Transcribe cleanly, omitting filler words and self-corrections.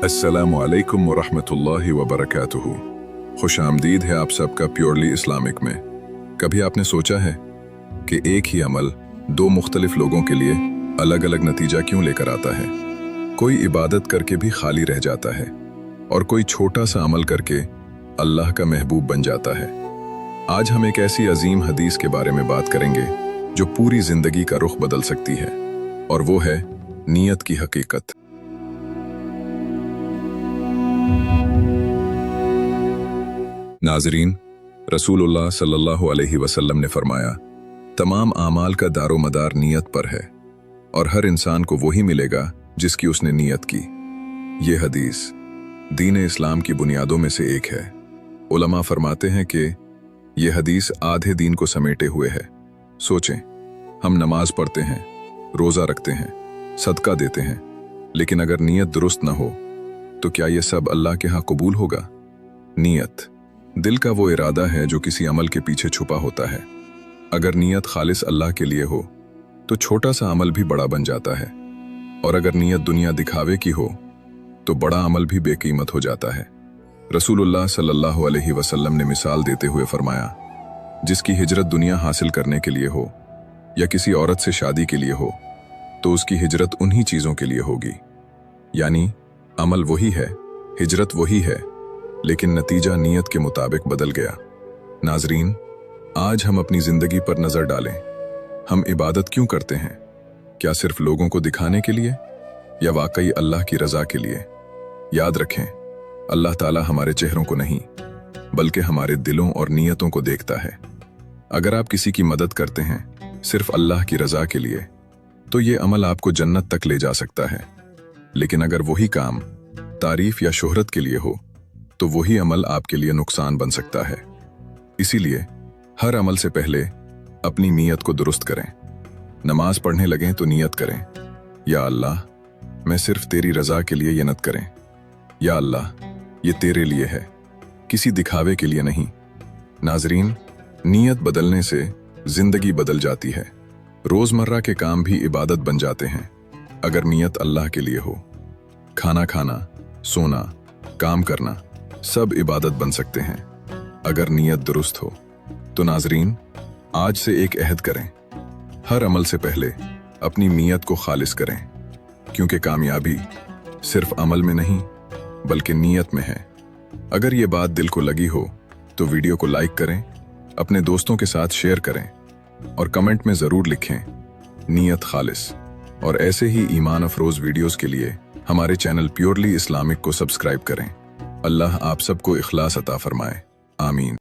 अस्सलामुअलैकुम वरहमतुल्लाहि वबरकातुहू। खुश आमदीद है आप सबका प्योरली इस्लामिक में। कभी आपने सोचा है कि एक ही अमल दो मुख्तलिफ लोगों के लिए अलग अलग नतीजा क्यों लेकर आता है? कोई इबादत करके भी खाली रह जाता है और कोई छोटा सा अमल करके अल्लाह का महबूब बन जाता है। आज हम एक ऐसी अजीम हदीस के बारे में बात करेंगे जो पूरी जिंदगी का रुख बदल सकती है, और वो है नीयत की हकीकत। नाज़रीन, रसूलुल्लाह सल्लल्लाहु अलैहि वसल्लम ने फरमाया, तमाम आमाल का दारो मदार नीयत पर है और हर इंसान को वही मिलेगा जिसकी उसने नीयत की। ये हदीस दीन इस्लाम की बुनियादों में से एक है। उलमा फरमाते हैं कि ये हदीस आधे दीन को समेटे हुए है। सोचें, हम नमाज पढ़ते हैं, रोज़ा रखते हैं, सदका देते हैं, लेकिन अगर नीयत दुरुस्त न हो तो क्या ये सब अल्लाह के यहाँ कबूल होगा? नीयत दिल का वो इरादा है जो किसी अमल के पीछे छुपा होता है। अगर नीयत खालिस अल्लाह के लिए हो तो छोटा सा अमल भी बड़ा बन जाता है, और अगर नीयत दुनिया दिखावे की हो तो बड़ा अमल भी बेकीमत हो जाता है। रसूलुल्लाह सल्लल्लाहु अलैहि वसल्लम ने मिसाल देते हुए फरमाया, जिसकी हिजरत दुनिया हासिल करने के लिए हो या किसी औरत से शादी के लिए हो तो उसकी हिजरत उन्हीं चीज़ों के लिए होगी। यानी अमल वही है, हिजरत वही है, लेकिन नतीजा नीयत के मुताबिक बदल गया। नाजरीन, आज हम अपनी जिंदगी पर नजर डालें। हम इबादत क्यों करते हैं? क्या सिर्फ लोगों को दिखाने के लिए या वाकई अल्लाह की रजा के लिए? याद रखें, अल्लाह ताला हमारे चेहरों को नहीं बल्कि हमारे दिलों और नीयतों को देखता है। अगर आप किसी की मदद करते हैं सिर्फ अल्लाह की रजा के लिए तो ये अमल आपको जन्नत तक ले जा सकता है, लेकिन अगर वही काम तारीफ या शोहरत के लिए हो तो वही अमल आपके लिए नुकसान बन सकता है। इसीलिए हर अमल से पहले अपनी नीयत को दुरुस्त करें। नमाज पढ़ने लगें तो नीयत करें, या अल्लाह, मैं सिर्फ तेरी रजा के लिए ये नियत करें। या अल्लाह, ये तेरे लिए है, किसी दिखावे के लिए नहीं। नाजरीन, नीयत बदलने से जिंदगी बदल जाती है। रोजमर्रा के काम भी इबादत बन जाते हैं अगर नीयत अल्लाह के लिए हो। खाना खाना, सोना, काम करना सब इबादत बन सकते हैं अगर नीयत दुरुस्त हो। तो नाजरीन, आज से एक अहद करें, हर अमल से पहले अपनी नीयत को खालिस करें, क्योंकि कामयाबी सिर्फ अमल में नहीं बल्कि नीयत में है। अगर ये बात दिल को लगी हो तो वीडियो को लाइक करें, अपने दोस्तों के साथ शेयर करें और कमेंट में ज़रूर लिखें नीयत खालिस। और ऐसे ही ईमान अफरोज़ वीडियोस के लिए हमारे चैनल प्योरली इस्लामिक को सब्सक्राइब करें। अल्लाह आप सबको इखलास अता फरमाए। आमीन।